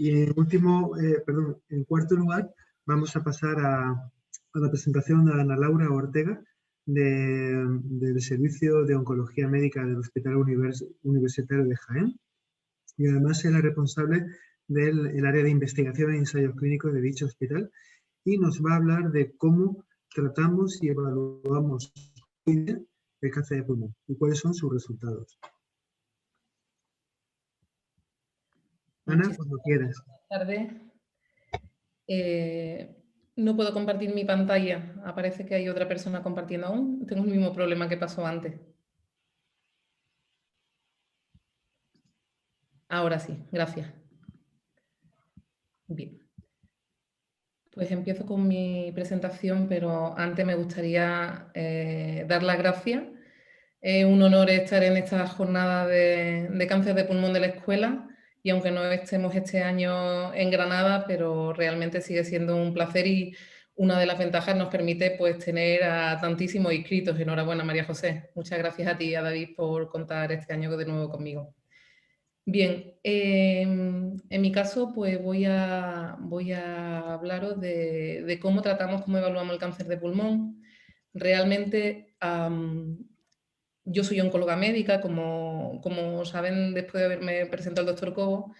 Y en cuarto lugar, vamos a pasar a la presentación de Ana Laura Ortega, del Servicio de Oncología Médica del Hospital Universitario de Jaén, y además es la responsable del área de investigación e ensayos clínicos de dicho hospital, y nos va a hablar de cómo tratamos y evaluamos el cáncer de pulmón y cuáles son sus resultados. Ana, cuando quieras. Buenas tardes. No puedo compartir mi pantalla. Aparece que hay otra persona compartiendo aún. Tengo el mismo problema que pasó antes. Ahora sí, gracias. Bien. Pues empiezo con mi presentación, pero antes me gustaría dar las gracias. Es un honor estar en esta jornada de cáncer de pulmón de la escuela, y aunque no estemos este año en Granada, pero realmente sigue siendo un placer, y una de las ventajas nos permite pues tener a tantísimos inscritos. Enhorabuena, María José. Muchas gracias a ti y a David por contar este año de nuevo conmigo. Bien, en mi caso pues voy a hablaros de cómo tratamos, cómo evaluamos el cáncer de pulmón. Realmente yo soy oncóloga médica, como saben después de haberme presentado el doctor Cobo,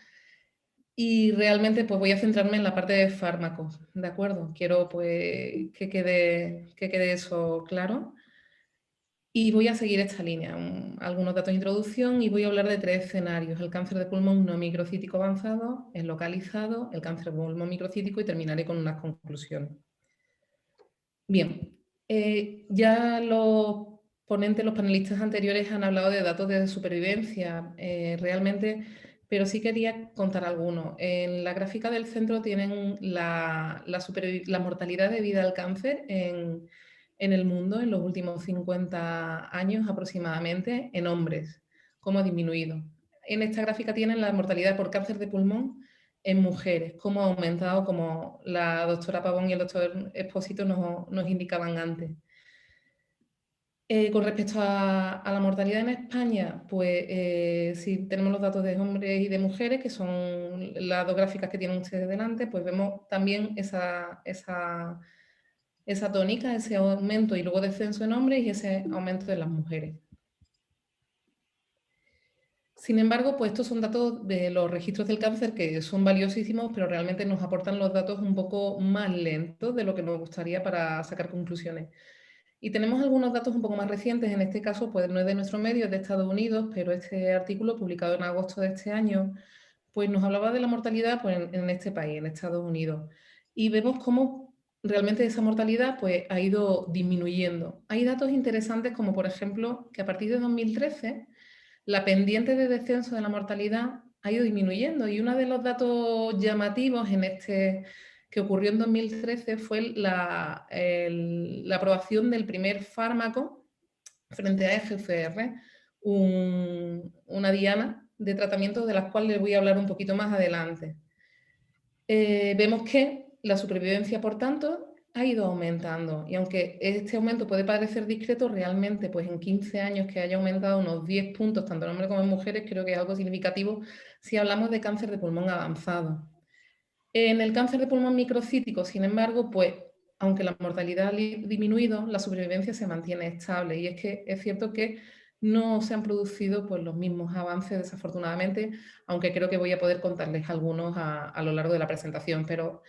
y realmente pues voy a centrarme en la parte de fármacos, ¿de acuerdo? Quiero pues que quede eso claro. Y voy a seguir esta línea, algunos datos de introducción, y voy a hablar de 3 escenarios: el cáncer de pulmón no microcítico avanzado, el localizado, el cáncer de pulmón microcítico, y terminaré con unas conclusiones. Bien, ya los ponentes, los panelistas anteriores han hablado de datos de supervivencia, realmente, pero sí quería contar algunos. En la gráfica del centro tienen la mortalidad debida al cáncer en el mundo en los últimos 50 años aproximadamente, en hombres, cómo ha disminuido. En esta gráfica tienen la mortalidad por cáncer de pulmón en mujeres, cómo ha aumentado, como la doctora Pavón y el doctor Expósito nos indicaban antes. Con respecto a la mortalidad en España, pues si tenemos los datos de hombres y de mujeres, que son las 2 gráficas que tienen ustedes delante, pues vemos también esa tónica, ese aumento y luego descenso en hombres y ese aumento en las mujeres. Sin embargo, pues estos son datos de los registros del cáncer que son valiosísimos, pero realmente nos aportan los datos un poco más lentos de lo que nos gustaría para sacar conclusiones. Y tenemos algunos datos un poco más recientes, en este caso pues no es de nuestro medio, es de Estados Unidos, pero este artículo publicado en agosto de este año pues nos hablaba de la mortalidad pues, en este país, en Estados Unidos. Y vemos cómo realmente esa mortalidad pues, ha ido disminuyendo. Hay datos interesantes como por ejemplo que a partir de 2013 la pendiente de descenso de la mortalidad ha ido disminuyendo, y uno de los datos llamativos en que ocurrió en 2013 fue la aprobación del primer fármaco frente a EGFR, una diana de tratamiento de las cuales les voy a hablar un poquito más adelante. Vemos que la supervivencia, por tanto, ha ido aumentando, y aunque este aumento puede parecer discreto, realmente pues en 15 años que haya aumentado unos 10 puntos tanto en hombres como en mujeres, creo que es algo significativo si hablamos de cáncer de pulmón avanzado. En el cáncer de pulmón microcítico, sin embargo, pues aunque la mortalidad ha disminuido, la supervivencia se mantiene estable, y es que es cierto que no se han producido pues, los mismos avances, desafortunadamente, aunque creo que voy a poder contarles algunos a lo largo de la presentación. Pero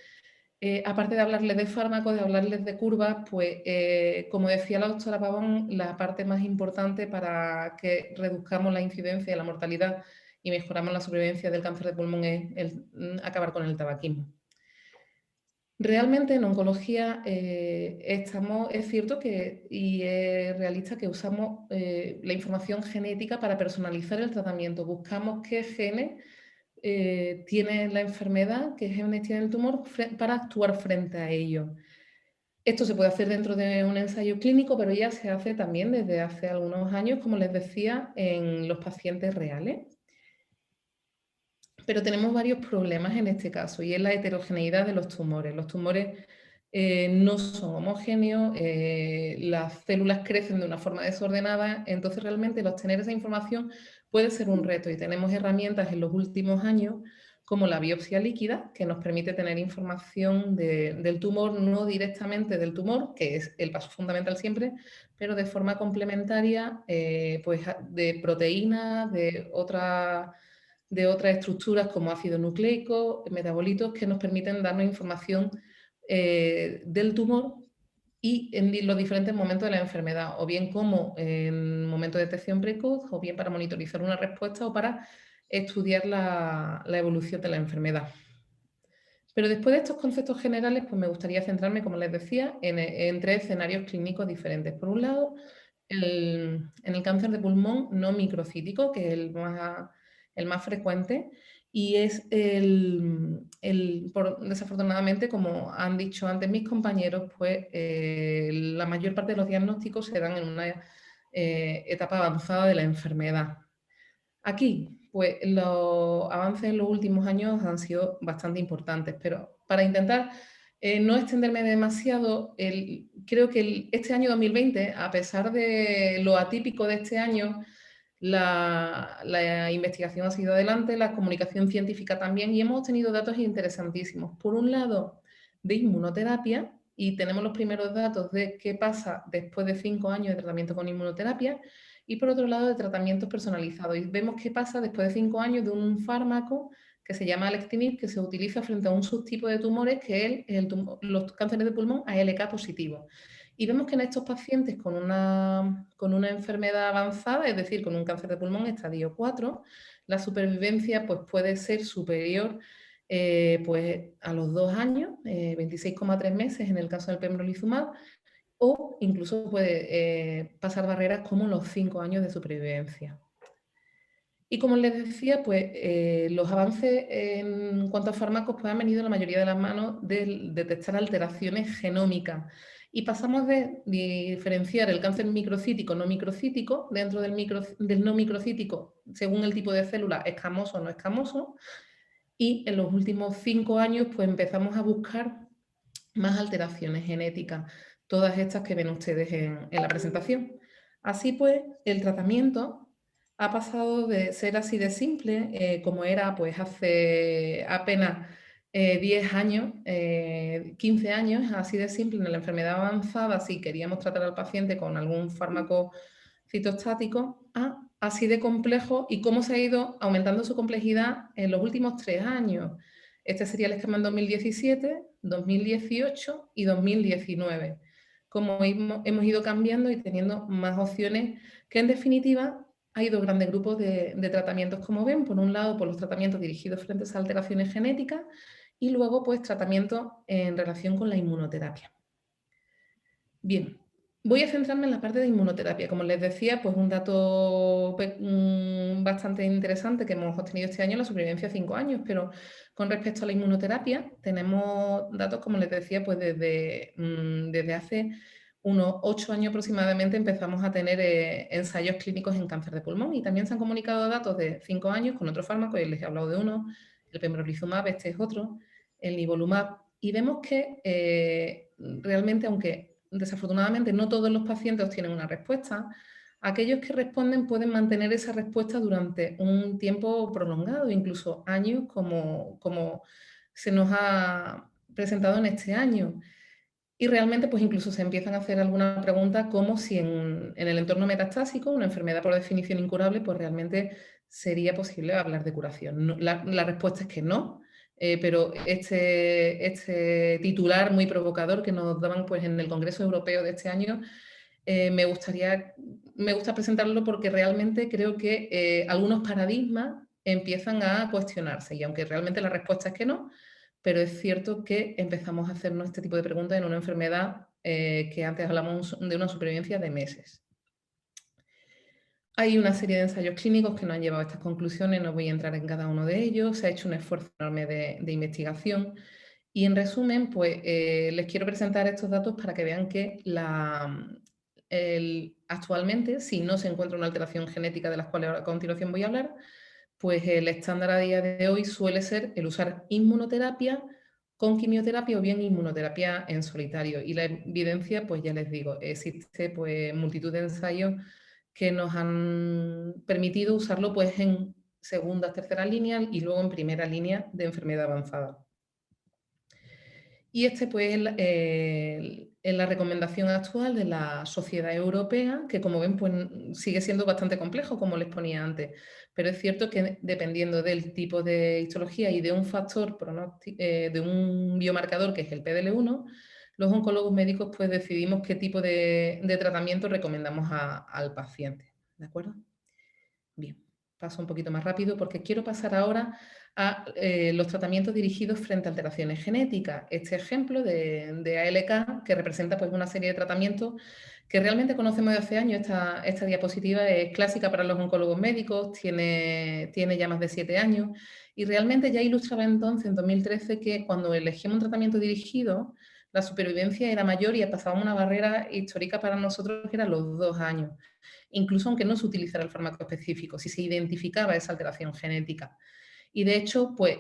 aparte de hablarles de fármacos, de hablarles de curvas, pues como decía la doctora Pavón, la parte más importante para que reduzcamos la incidencia de la mortalidad y mejoramos la supervivencia del cáncer de pulmón es acabar con el tabaquismo. Realmente en oncología es cierto que, y es realista, que usamos la información genética para personalizar el tratamiento. Buscamos qué genes tiene la enfermedad, qué genes tiene el tumor, para actuar frente a ello. Esto se puede hacer dentro de un ensayo clínico, pero ya se hace también desde hace algunos años, como les decía, en los pacientes reales. Pero tenemos varios problemas en este caso, y es la heterogeneidad de los tumores. Los tumores no son homogéneos, las células crecen de una forma desordenada, entonces realmente el obtener esa información puede ser un reto, y tenemos herramientas en los últimos años como la biopsia líquida, que nos permite tener información del tumor, no directamente del tumor, que es el paso fundamental siempre, pero de forma complementaria pues de proteínas, de otras estructuras como ácido nucleico, metabolitos, que nos permiten darnos información del tumor y en los diferentes momentos de la enfermedad, o bien como en momento de detección precoz, o bien para monitorizar una respuesta o para estudiar la evolución de la enfermedad. Pero después de estos conceptos generales, pues me gustaría centrarme, como les decía, en 3 escenarios clínicos diferentes. Por un lado, en el cáncer de pulmón no microcítico, que es el más frecuente, y es desafortunadamente, como han dicho antes mis compañeros, pues la mayor parte de los diagnósticos se dan en una etapa avanzada de la enfermedad. Aquí, pues los avances en los últimos años han sido bastante importantes, pero para intentar no extenderme demasiado, creo que este año 2020, a pesar de lo atípico de este año, la investigación ha seguido adelante, la comunicación científica también, y hemos tenido datos interesantísimos. Por un lado, de inmunoterapia, y tenemos los primeros datos de qué pasa después de 5 años de tratamiento con inmunoterapia, y por otro lado, de tratamientos personalizados. Y vemos qué pasa después de 5 años de un fármaco que se llama Alectinib, que se utiliza frente a un subtipo de tumores que es los cánceres de pulmón ALK positivo. Y vemos que en estos pacientes con una enfermedad avanzada, es decir, con un cáncer de pulmón estadio 4, la supervivencia pues, puede ser superior pues, a los 2 años, 26,3 meses en el caso del pembrolizumab, o incluso puede pasar barreras como los 5 años de supervivencia. Y como les decía, pues los avances en cuanto a fármacos pues, han venido en la mayoría de las manos de detectar alteraciones genómicas. Y pasamos de diferenciar el cáncer microcítico no microcítico dentro del no microcítico según el tipo de célula, escamoso o no escamoso. Y en los últimos 5 años pues empezamos a buscar más alteraciones genéticas, todas estas que ven ustedes en la presentación. Así pues, el tratamiento ha pasado de ser así de simple, como era pues hace apenas 10 años, 15 años, así de simple en la enfermedad avanzada, si queríamos tratar al paciente con algún fármaco citostático, a así de complejo y cómo se ha ido aumentando su complejidad en los últimos 3 años. Este sería el esquema en 2017, 2018 y 2019. Como hemos ido cambiando y teniendo más opciones, que en definitiva hay 2 grandes grupos de tratamientos, como ven. Por un lado, por los tratamientos dirigidos frente a alteraciones genéticas y luego, pues, tratamientos en relación con la inmunoterapia. Bien, voy a centrarme en la parte de inmunoterapia. Como les decía, pues un dato bastante interesante que hemos obtenido este año, la supervivencia a 5 años, pero con respecto a la inmunoterapia, tenemos datos, como les decía, pues desde hace unos 8 años aproximadamente empezamos a tener ensayos clínicos en cáncer de pulmón y también se han comunicado datos de 5 años con otros fármacos, y les he hablado de uno, el pembrolizumab, este es otro, el nivolumab, y vemos que realmente, aunque desafortunadamente no todos los pacientes obtienen una respuesta, aquellos que responden pueden mantener esa respuesta durante un tiempo prolongado, incluso años, como se nos ha presentado en este año. Y realmente, pues incluso se empiezan a hacer algunas preguntas como si en el entorno metastásico, una enfermedad por definición incurable, pues realmente sería posible hablar de curación. La respuesta es que no, pero este titular muy provocador que nos daban pues, en el Congreso Europeo de este año, me gusta presentarlo porque realmente creo que algunos paradigmas empiezan a cuestionarse, y aunque realmente la respuesta es que no, pero es cierto que empezamos a hacernos este tipo de preguntas en una enfermedad que antes hablamos de una supervivencia de meses. Hay una serie de ensayos clínicos que nos han llevado a estas conclusiones, no voy a entrar en cada uno de ellos, se ha hecho un esfuerzo enorme de investigación y en resumen, pues les quiero presentar estos datos para que vean que actualmente, si no se encuentra una alteración genética de las cuales a continuación voy a hablar, pues el estándar a día de hoy suele ser el usar inmunoterapia con quimioterapia o bien inmunoterapia en solitario. Y la evidencia, pues ya les digo, existe pues multitud de ensayos que nos han permitido usarlo pues en segundas, terceras líneas y luego en primera línea de enfermedad avanzada. Y pues es la recomendación actual de la Sociedad Europea, que como ven pues sigue siendo bastante complejo, como les ponía antes, pero es cierto que dependiendo del tipo de histología y de un factor, de un biomarcador que es el PDL1, los oncólogos médicos pues decidimos qué tipo de tratamiento recomendamos al paciente, ¿de acuerdo? Bien, paso un poquito más rápido porque quiero pasar ahora a los tratamientos dirigidos frente a alteraciones genéticas. Este ejemplo de ALK, que representa pues, una serie de tratamientos que realmente conocemos de hace años. Esta diapositiva es clásica para los oncólogos médicos, tiene ya más de 7 años y realmente ya ilustraba entonces, en 2013, que cuando elegíamos un tratamiento dirigido, la supervivencia era mayor y pasábamos una barrera histórica para nosotros que era los 2 años, incluso aunque no se utilizara el fármaco específico, si se identificaba esa alteración genética. Y de hecho, pues,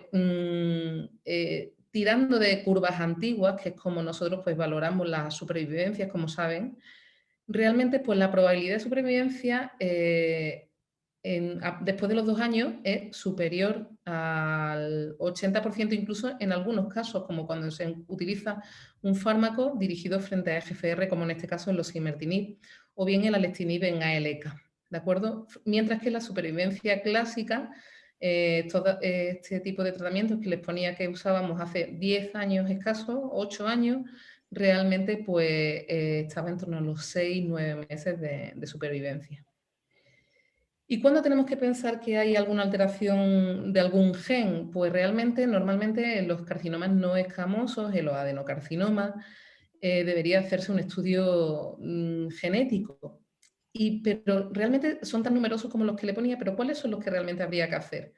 tirando de curvas antiguas, que es como nosotros pues, valoramos las supervivencias, como saben, realmente pues, la probabilidad de supervivencia después de los 2 años es superior al 80%, incluso en algunos casos, como cuando se utiliza un fármaco dirigido frente a EGFR, como en este caso el osimertinib, o bien el alectinib en ALK, ¿de acuerdo? Mientras que la supervivencia clásica, todo este tipo de tratamientos que les ponía que usábamos hace 10 años escasos, 8 años, realmente pues estaba en torno a los 6-9 meses de supervivencia. ¿Y cuándo tenemos que pensar que hay alguna alteración de algún gen? Pues realmente, normalmente en los carcinomas no escamosos, en los adenocarcinomas, debería hacerse un estudio genético. Pero realmente son tan numerosos como los que le ponía, pero ¿cuáles son los que realmente habría que hacer?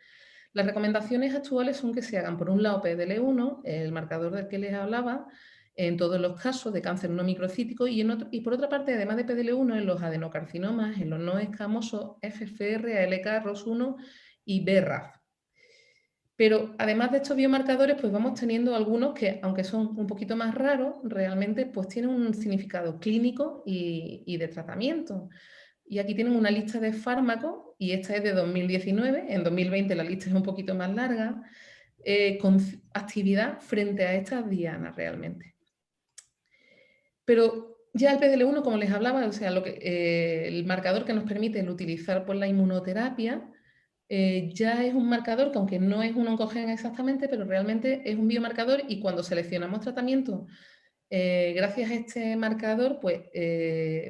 Las recomendaciones actuales son que se hagan, por un lado, PDL1, el marcador del que les hablaba, en todos los casos de cáncer no microcítico, y por otra parte, además de PDL1, en los adenocarcinomas, en los no escamosos, FFR, ALK, ROS1 y BRAF. Pero además de estos biomarcadores, pues vamos teniendo algunos que, aunque son un poquito más raros, realmente pues tienen un significado clínico y de tratamiento. Y aquí tienen una lista de fármacos, y esta es de 2019, en 2020 la lista es un poquito más larga, con actividad frente a estas dianas realmente. Pero ya el PDL1, como les hablaba, o sea, el marcador que nos permite el utilizar pues, la inmunoterapia, ya es un marcador que aunque no es un oncogen exactamente, pero realmente es un biomarcador y cuando seleccionamos tratamiento, gracias a este marcador, pues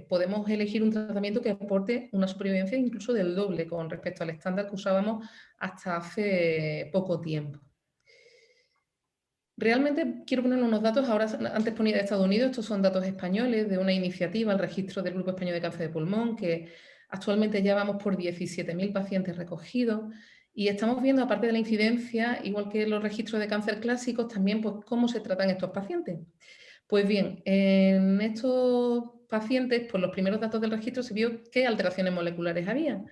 podemos elegir un tratamiento que aporte una supervivencia incluso del doble con respecto al estándar que usábamos hasta hace poco tiempo. Realmente quiero poner unos datos, ahora antes ponía de Estados Unidos, estos son datos españoles de una iniciativa, el registro del Grupo Español de Cáncer de Pulmón, que actualmente ya vamos por 17.000 pacientes recogidos y estamos viendo, aparte de la incidencia, igual que los registros de cáncer clásicos, también pues, cómo se tratan estos pacientes. Pues bien, en estos pacientes, por los primeros datos del registro, se vio qué alteraciones moleculares había.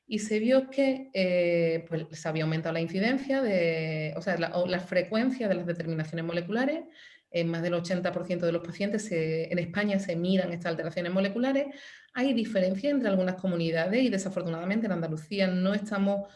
Y se vio que pues, se había aumentado la incidencia, la frecuencia de las determinaciones moleculares. En más del 80% de los pacientes en España se miran estas alteraciones moleculares. Hay diferencias entre algunas comunidades y desafortunadamente en Andalucía no estamos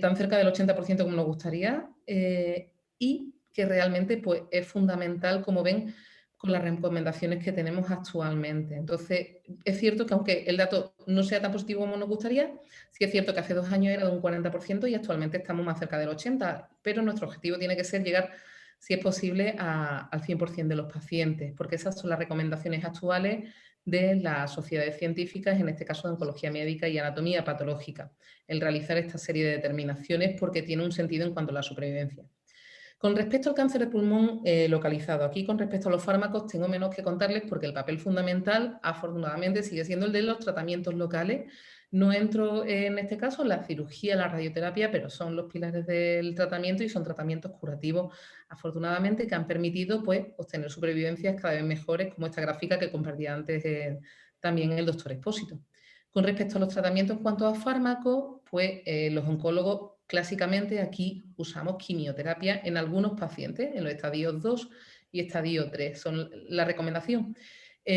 tan cerca del 80% como nos gustaría y que realmente pues, es fundamental, como ven, con las recomendaciones que tenemos actualmente. Entonces, es cierto que aunque el dato no sea tan positivo como nos gustaría, sí es cierto que hace 2 años era de un 40% y actualmente estamos más cerca del 80%, pero nuestro objetivo tiene que ser llegar, si es posible, al 100% de los pacientes, porque esas son las recomendaciones actuales de las sociedades científicas, en este caso de oncología médica y anatomía patológica, el realizar esta serie de determinaciones porque tiene un sentido en cuanto a la supervivencia. Con respecto al cáncer de pulmón localizado, aquí con respecto a los fármacos tengo menos que contarles porque el papel fundamental, afortunadamente, sigue siendo el de los tratamientos locales. No entro en este caso en la cirugía, la radioterapia, pero son los pilares del tratamiento y son tratamientos curativos, afortunadamente, que han permitido pues, obtener supervivencias cada vez mejores, como esta gráfica que compartía antes también el doctor Expósito. Con respecto a los tratamientos en cuanto a fármacos, pues los oncólogos clásicamente aquí usamos quimioterapia en algunos pacientes, en los estadios 2 y estadio 3, son la recomendación.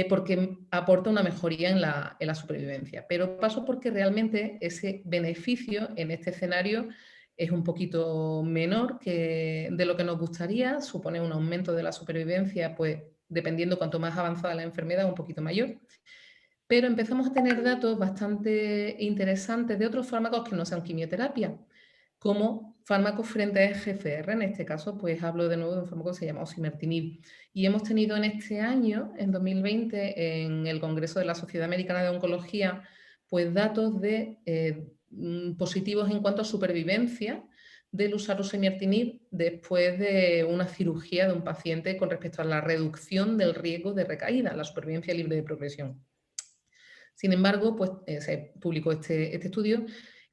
porque aporta una mejoría en la supervivencia. Pero paso porque realmente ese beneficio en este escenario es un poquito menor de lo que nos gustaría, supone un aumento de la supervivencia, pues dependiendo cuanto más avanzada la enfermedad, un poquito mayor. Pero empezamos a tener datos bastante interesantes de otros fármacos que no sean quimioterapia, como fármacos frente a EGFR. En este caso, pues hablo de nuevo de un fármaco que se llama osimertinib. Y hemos tenido en este año, en 2020, en el Congreso de la Sociedad Americana de Oncología, pues datos de positivos en cuanto a supervivencia del usar osimertinib después de una cirugía de un paciente con respecto a la reducción del riesgo de recaída, la supervivencia libre de progresión. Sin embargo, pues, se publicó este estudio,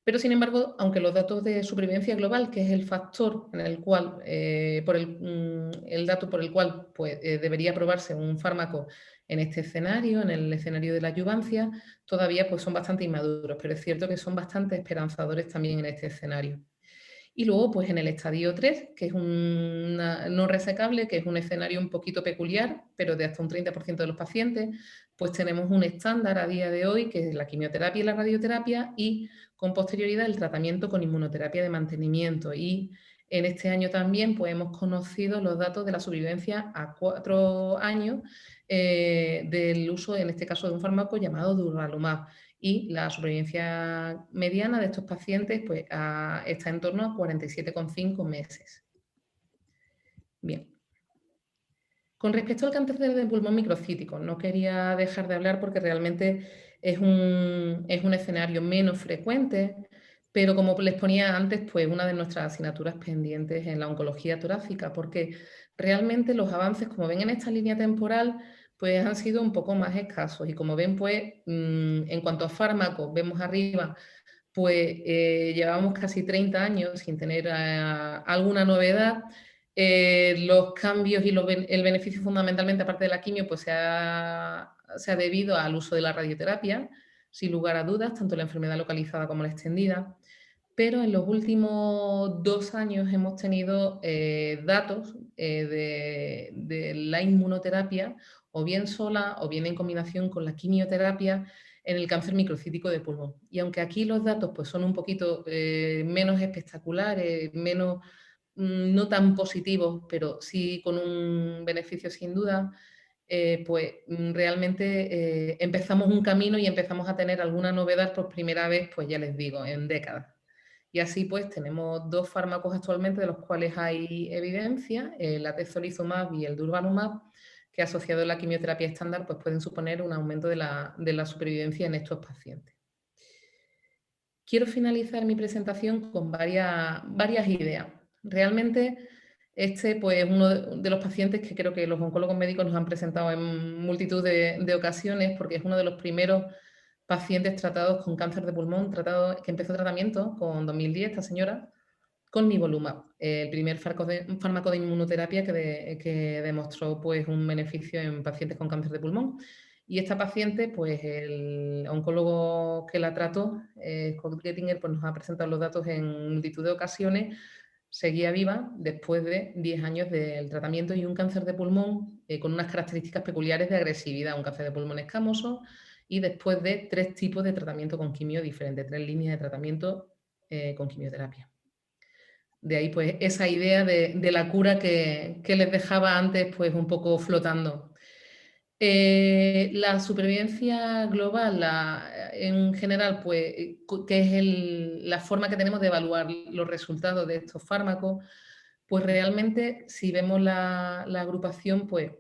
pero sin embargo, aunque los datos de supervivencia global, que es el factor en el cual, el dato por el cual pues, debería aprobarse un fármaco en este escenario, en el escenario de la adyuvancia, todavía pues, son bastante inmaduros, pero es cierto que son bastante esperanzadores también en este escenario. Y luego, pues en el estadio 3, que es una no resecable, que es un escenario un poquito peculiar, pero de hasta un 30% de los pacientes, pues tenemos un estándar a día de hoy, que es la quimioterapia y la radioterapia, y con posterioridad el tratamiento con inmunoterapia de mantenimiento. Y en este año también pues, hemos conocido los datos de la supervivencia a 4 años del uso, en este caso, de un fármaco llamado durvalumab, y la supervivencia mediana de estos pacientes pues, está en torno a 47,5 meses. Bien. Con respecto al cáncer de pulmón microcítico, no quería dejar de hablar porque realmente es un escenario menos frecuente, pero como les ponía antes, pues una de nuestras asignaturas pendientes en la oncología torácica, porque realmente los avances, como ven en esta línea temporal, pues han sido un poco más escasos. Y como ven, pues en cuanto a fármacos, vemos arriba, pues llevamos casi 30 años sin tener alguna novedad. Los cambios y el beneficio fundamentalmente, aparte de la quimio, pues se ha debido al uso de la radioterapia, sin lugar a dudas, tanto la enfermedad localizada como la extendida. Pero en los últimos 2 años hemos tenido datos de la inmunoterapia, o bien sola o bien en combinación con la quimioterapia, en el cáncer microcítico de pulmón. Y aunque aquí los datos pues, son un poquito menos espectaculares, menos no tan positivos, pero sí con un beneficio sin duda, pues realmente empezamos un camino y empezamos a tener alguna novedad por primera vez, pues ya les digo, en décadas. Y así pues tenemos 2 fármacos actualmente de los cuales hay evidencia, el atezolizumab y el durvalumab, que asociado a la quimioterapia estándar pues pueden suponer un aumento de la supervivencia en estos pacientes. Quiero finalizar mi presentación con varias ideas. Realmente este pues, es uno de los pacientes que creo que los oncólogos médicos nos han presentado en multitud de ocasiones, porque es uno de los primeros pacientes tratados con cáncer de pulmón, que empezó tratamiento con 2010, esta señora, con nivolumab, el primer fármaco de inmunoterapia que demostró pues, un beneficio en pacientes con cáncer de pulmón. Y esta paciente, pues el oncólogo que la trató, Scott Gettinger, pues nos ha presentado los datos en multitud de ocasiones. Seguía viva después de 10 años del tratamiento y un cáncer de pulmón con unas características peculiares de agresividad, un cáncer de pulmón escamoso, y después de 3 tipos de tratamiento con quimio diferentes, 3 líneas de tratamiento con quimioterapia. De ahí, pues, esa idea de la cura que les dejaba antes, pues, un poco flotando. La supervivencia global, en general, pues, que es la forma que tenemos de evaluar los resultados de estos fármacos, pues realmente, si vemos la agrupación, pues,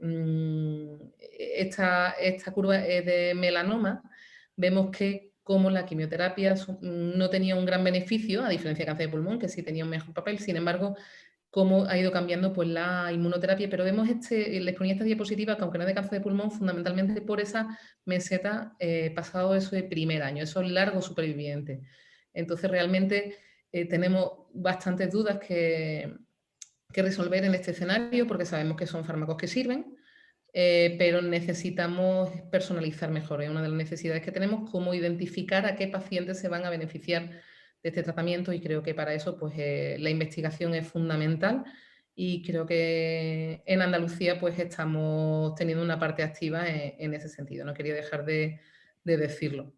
esta curva de melanoma, vemos que como la quimioterapia no tenía un gran beneficio, a diferencia de cáncer de pulmón, que sí tenía un mejor papel, sin embargo, cómo ha ido cambiando pues, la inmunoterapia, pero vemos les ponía esta diapositiva, que aunque no es de cáncer de pulmón, fundamentalmente por esa meseta pasado eso de primer año, esos largos supervivientes. Entonces, realmente tenemos bastantes dudas que resolver en este escenario, porque sabemos que son fármacos que sirven, pero necesitamos personalizar mejor. Es una de las necesidades que tenemos, cómo identificar a qué pacientes se van a beneficiar de este tratamiento, y creo que para eso pues, la investigación es fundamental y creo que en Andalucía pues estamos teniendo una parte activa en ese sentido, no quería dejar de decirlo.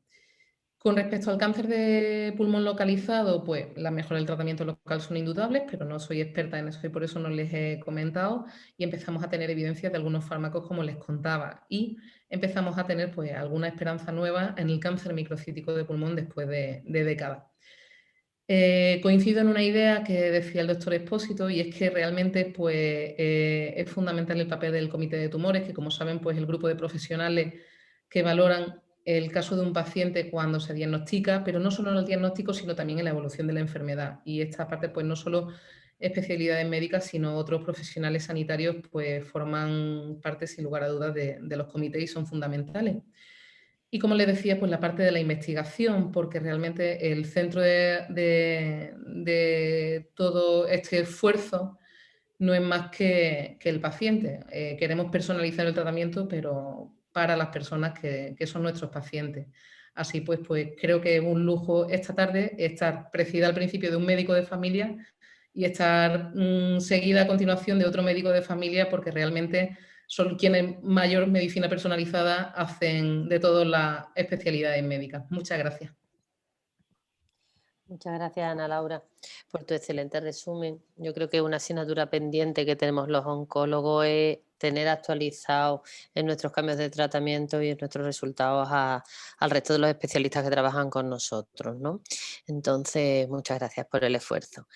Con respecto al cáncer de pulmón localizado, pues la mejora del tratamiento local son indudables, pero no soy experta en eso y por eso no les he comentado. Y empezamos a tener evidencias de algunos fármacos, como les contaba, y empezamos a tener pues alguna esperanza nueva en el cáncer microcítico de pulmón después de décadas. Coincido en una idea que decía el doctor Expósito y es que realmente pues, es fundamental el papel del comité de tumores, que como saben pues el grupo de profesionales que valoran el caso de un paciente cuando se diagnostica, pero no solo en el diagnóstico, sino también en la evolución de la enfermedad. Y esta parte pues no solo especialidades médicas, sino otros profesionales sanitarios pues forman parte sin lugar a dudas de los comités y son fundamentales. Y como les decía, pues la parte de la investigación, porque realmente el centro de todo este esfuerzo no es más que el paciente. Queremos personalizar el tratamiento, pero para las personas que son nuestros pacientes. Así pues creo que es un lujo esta tarde estar precedida al principio de un médico de familia y estar seguida a continuación de otro médico de familia, porque realmente son quienes mayor medicina personalizada hacen de todas las especialidades médicas. Muchas gracias. Muchas gracias, Ana Laura, por tu excelente resumen. Yo creo que una asignatura pendiente que tenemos los oncólogos es tener actualizados en nuestros cambios de tratamiento y en nuestros resultados al resto de los especialistas que trabajan con nosotros, ¿no? Entonces, muchas gracias por el esfuerzo.